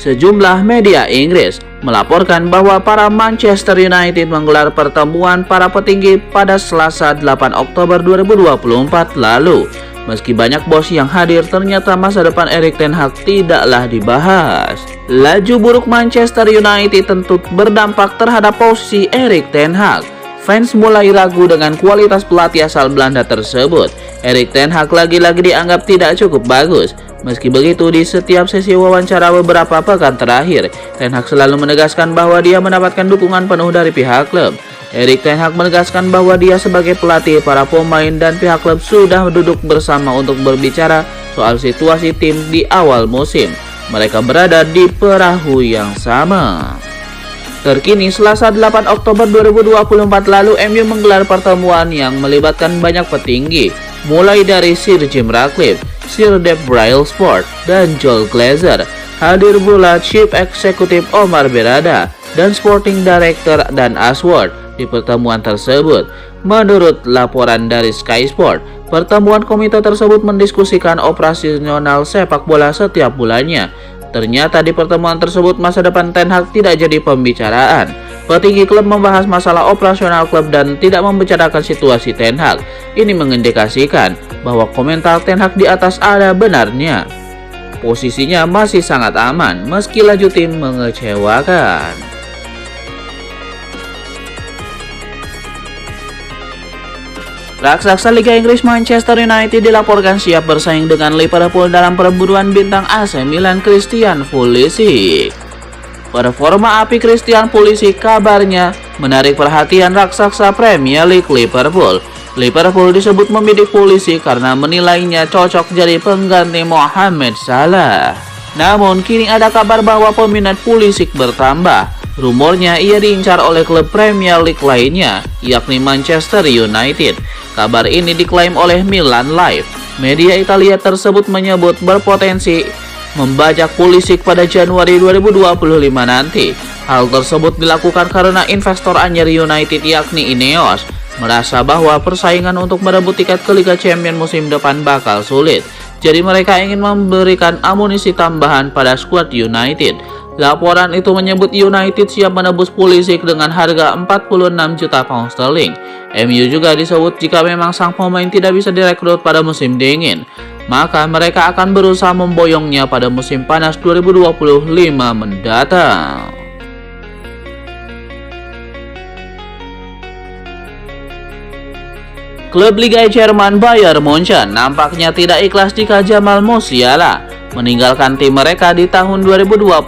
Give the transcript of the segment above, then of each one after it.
Sejumlah media Inggris melaporkan bahwa para Manchester United menggelar pertemuan para petinggi pada Selasa 8 Oktober 2024 lalu. Meski banyak bos yang hadir, ternyata masa depan Erik ten Hag tidaklah dibahas. Laju buruk Manchester United tentu berdampak terhadap posisi Erik ten Hag. Fans mulai ragu dengan kualitas pelatih asal Belanda tersebut. Erik ten Hag lagi-lagi dianggap tidak cukup bagus. Meski begitu, di setiap sesi wawancara beberapa pekan terakhir, Ten Hag selalu menegaskan bahwa dia mendapatkan dukungan penuh dari pihak klub. Erik ten Hag menegaskan bahwa dia sebagai pelatih, para pemain dan pihak klub sudah duduk bersama untuk berbicara soal situasi tim di awal musim. Mereka berada di perahu yang sama. Terkini, Selasa 8 Oktober 2024 lalu, MU menggelar pertemuan yang melibatkan banyak petinggi, mulai dari Sir Jim Ratcliffe, Sir Dave Brailsford, dan Joel Glazer. Hadir pula Chief Executive Omar Berrada dan Sporting Director Dan Ashworth di pertemuan tersebut. Menurut laporan dari Sky Sport, pertemuan komite tersebut mendiskusikan operasional sepak bola setiap bulannya. Ternyata di pertemuan tersebut masa depan Ten Hag tidak jadi pembicaraan. Petinggi klub membahas masalah operasional klub dan tidak membicarakan situasi Ten Hag. Ini mengindikasikan bahwa komentar Ten Hag di atas ada benarnya. Posisinya masih sangat aman meski laju tim mengecewakan. Raksasa Liga Inggris Manchester United dilaporkan siap bersaing dengan Liverpool dalam perburuan bintang AC Milan Christian Pulisic. Performa api Christian Pulisic kabarnya menarik perhatian raksasa Premier League Liverpool. Liverpool disebut membidik Pulisic karena menilainya cocok jadi pengganti Mohamed Salah. Namun kini ada kabar bahwa peminat Pulisic bertambah. Rumornya ia diincar oleh klub Premier League lainnya, yakni Manchester United. Kabar ini diklaim oleh Milan Live. Media Italia tersebut menyebut berpotensi membajak Pulisic pada Januari 2025 nanti. Hal tersebut dilakukan karena investor anyar United yakni Ineos merasa bahwa persaingan untuk merebut tiket ke Liga Champions musim depan bakal sulit. Jadi mereka ingin memberikan amunisi tambahan pada skuad United. Laporan itu menyebut United siap menebus Pulisic dengan harga 46 juta pound sterling. MU juga disebut jika memang sang pemain tidak bisa direkrut pada musim dingin, maka mereka akan berusaha memboyongnya pada musim panas 2025 mendatang. Klub Liga Jerman Bayern Munchen nampaknya tidak ikhlas jika Jamal Musiala meninggalkan tim mereka di tahun 2025.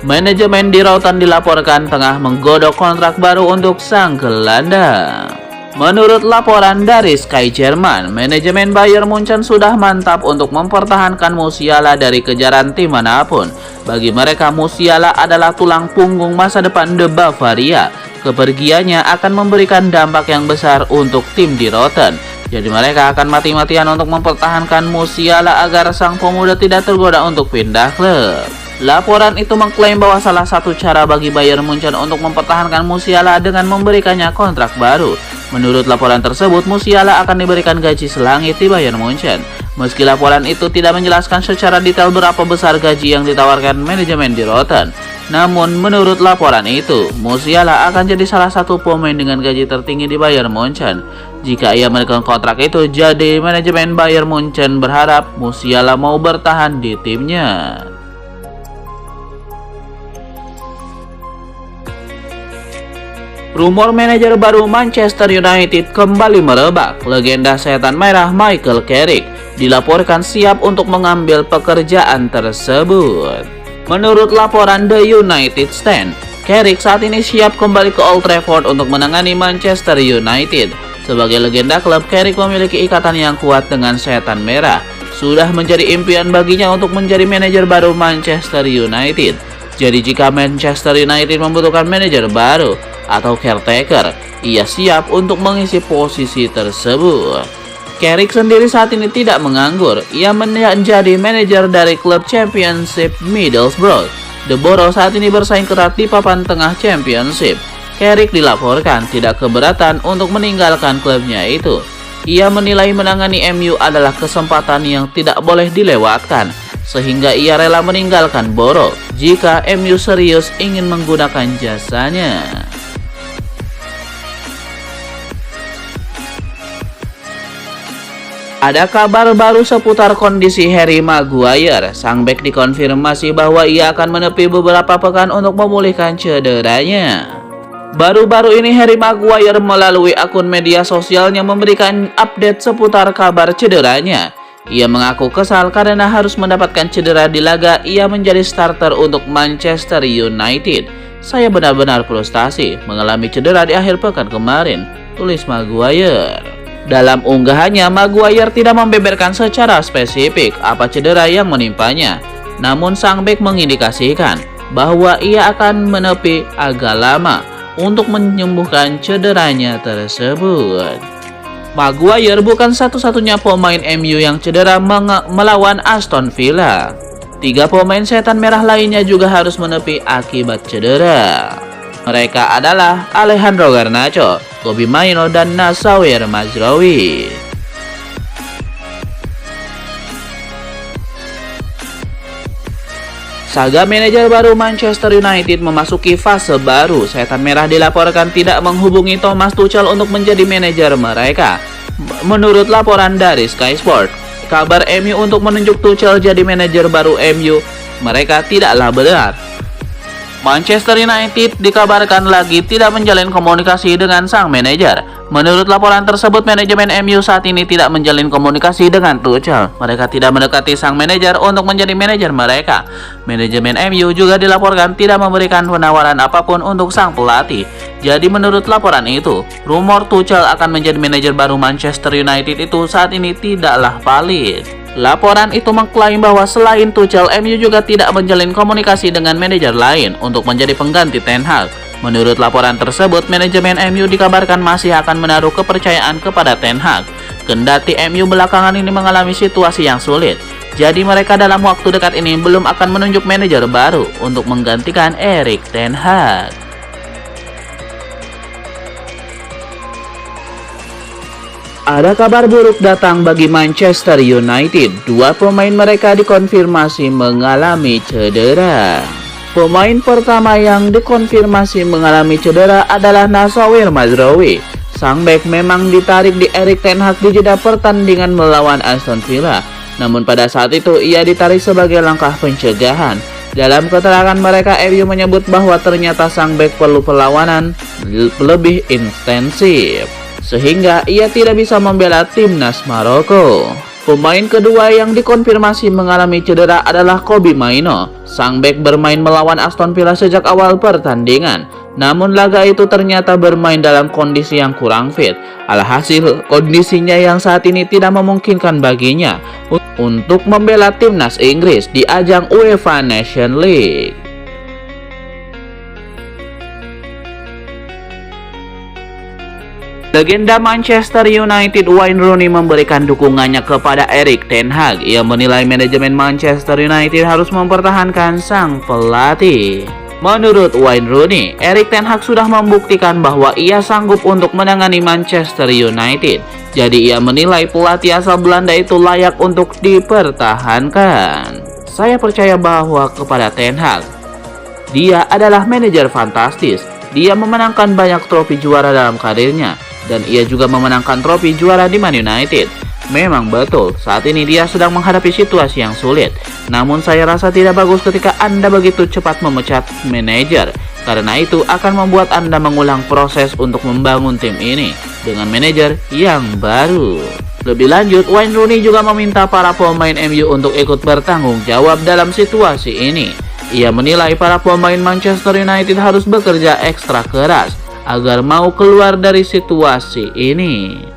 Manajemen di Routen dilaporkan tengah menggodok kontrak baru untuk sang gelandang. Menurut laporan dari Sky Jerman, manajemen Bayern Munchen sudah mantap untuk mempertahankan Musiala dari kejaran tim manapun. Bagi mereka, Musiala adalah tulang punggung masa depan The Bavaria. Kepergiannya akan memberikan dampak yang besar untuk tim di Routen. Jadi mereka akan mati-matian untuk mempertahankan Musiala agar sang pemuda tidak tergoda untuk pindah klub. Laporan itu mengklaim bahwa salah satu cara bagi Bayern Munchen untuk mempertahankan Musiala dengan memberikannya kontrak baru. Menurut laporan tersebut, Musiala akan diberikan gaji selangit di Bayern Munchen. Meski laporan itu tidak menjelaskan secara detail berapa besar gaji yang ditawarkan manajemen di Routen, namun menurut laporan itu, Musiala akan jadi salah satu pemain dengan gaji tertinggi di Bayern Munchen. Jika ia menekan kontrak itu, jadi manajemen Bayern Munchen berharap Musiala mau bertahan di timnya. Rumor manajer baru Manchester United kembali merebak. Legenda setan merah Michael Carrick dilaporkan siap untuk mengambil pekerjaan tersebut. Menurut laporan The United Stand, Carrick saat ini siap kembali ke Old Trafford untuk menangani Manchester United. Sebagai legenda klub, Carrick memiliki ikatan yang kuat dengan setan merah. Sudah menjadi impian baginya untuk menjadi manajer baru Manchester United. Jadi jika Manchester United membutuhkan manajer baru atau caretaker, ia siap untuk mengisi posisi tersebut. Carrick sendiri saat ini tidak menganggur. Ia menjadi manajer dari klub Championship Middlesbrough. The Borough saat ini bersaing ketat di papan tengah Championship. Carrick dilaporkan tidak keberatan untuk meninggalkan klubnya itu. Ia menilai menangani MU adalah kesempatan yang tidak boleh dilewatkan. sehingga ia rela meninggalkan Boro jika MU serius ingin menggunakan jasanya. Ada kabar baru seputar kondisi Harry Maguire. Sang bek dikonfirmasi bahwa ia akan menepi beberapa pekan untuk memulihkan cederanya. Baru-baru ini Harry Maguire melalui akun media sosialnya memberikan update seputar kabar cederanya. Ia mengaku kesal karena harus mendapatkan cedera di laga ia menjadi starter untuk Manchester United. Saya benar-benar frustasi mengalami cedera di akhir pekan kemarin, tulis Maguire. Dalam unggahannya, Maguire tidak membeberkan secara spesifik apa cedera yang menimpanya. Namun sang bek mengindikasikan bahwa ia akan menepi agak lama untuk menyembuhkan cederanya tersebut. Maguire bukan satu-satunya pemain MU yang cedera melawan Aston Villa. 3 pemain setan merah lainnya juga harus menepi akibat cedera. Mereka adalah Alejandro Garnacho, Kobbie Mainoo, dan Nassauer Mazraoui. Saga manajer baru Manchester United memasuki fase baru. Setan merah dilaporkan tidak menghubungi Thomas Tuchel untuk menjadi manajer mereka. Menurut laporan dari Sky Sport, kabar MU untuk menunjuk Tuchel jadi manajer baru MU mereka tidaklah benar. Manchester United dikabarkan lagi tidak menjalin komunikasi dengan sang manajer. Menurut laporan tersebut, manajemen MU saat ini tidak menjalin komunikasi dengan Tuchel. Mereka tidak mendekati sang manajer untuk menjadi manajer mereka. Manajemen MU juga dilaporkan tidak memberikan penawaran apapun untuk sang pelatih. Jadi menurut laporan itu, rumor Tuchel akan menjadi manajer baru Manchester United itu saat ini tidaklah valid. Laporan itu mengklaim bahwa selain Tuchel, MU juga tidak menjalin komunikasi dengan manajer lain untuk menjadi pengganti Ten Hag. Menurut laporan tersebut, manajemen MU dikabarkan masih akan menaruh kepercayaan kepada Ten Hag. Kendati MU belakangan ini mengalami situasi yang sulit, jadi mereka dalam waktu dekat ini belum akan menunjuk manajer baru untuk menggantikan Erik Ten Hag. Ada kabar buruk datang bagi Manchester United. 2 pemain mereka dikonfirmasi mengalami cedera. Pemain pertama yang dikonfirmasi mengalami cedera adalah Nassauer Mazraoui. Sang bek memang ditarik di Erik Ten Hag di jeda pertandingan melawan Aston Villa. Namun pada saat itu ia ditarik sebagai langkah pencegahan. Dalam keterangan mereka, MU menyebut bahwa ternyata sang bek perlu perlawanan lebih intensif, sehingga ia tidak bisa membela timnas Maroko. Pemain kedua yang dikonfirmasi mengalami cedera adalah Kobbie Mainoo. Sang bek bermain melawan Aston Villa sejak awal pertandingan. Namun laga itu ternyata bermain dalam kondisi yang kurang fit. Alhasil, kondisinya yang saat ini tidak memungkinkan baginya untuk membela timnas Inggris di ajang UEFA Nations League. Legenda Manchester United Wayne Rooney memberikan dukungannya kepada Erik Ten Hag. Ia menilai manajemen Manchester United harus mempertahankan sang pelatih. Menurut Wayne Rooney, Erik Ten Hag sudah membuktikan bahwa ia sanggup untuk menangani Manchester United. Jadi ia menilai pelatih asal Belanda itu layak untuk dipertahankan. Saya percaya bahwa kepada Ten Hag, dia adalah manajer fantastis. Dia memenangkan banyak trofi juara dalam karirnya. Dan ia juga memenangkan trofi juara di Man United. Memang betul, saat ini dia sedang menghadapi situasi yang sulit. Namun saya rasa tidak bagus ketika Anda begitu cepat memecat manajer. Karena itu akan membuat Anda mengulang proses untuk membangun tim ini dengan manajer yang baru. Lebih lanjut, Wayne Rooney juga meminta para pemain MU untuk ikut bertanggung jawab dalam situasi ini. Ia menilai para pemain Manchester United harus bekerja ekstra keras agar mau keluar dari situasi ini.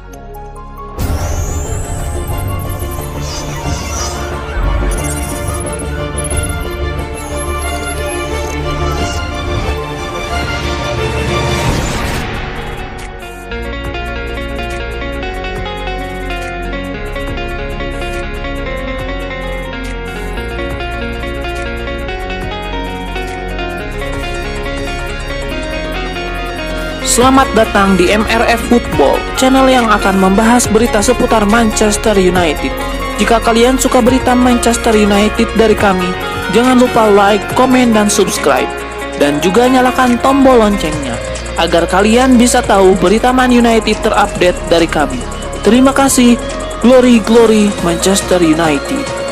Selamat datang di MRF Football, channel yang akan membahas berita seputar Manchester United. Jika kalian suka berita Manchester United dari kami, jangan lupa like, komen, dan subscribe. Dan juga nyalakan tombol loncengnya, agar kalian bisa tahu berita Man United terupdate dari kami. Terima kasih. Glory, glory Manchester United.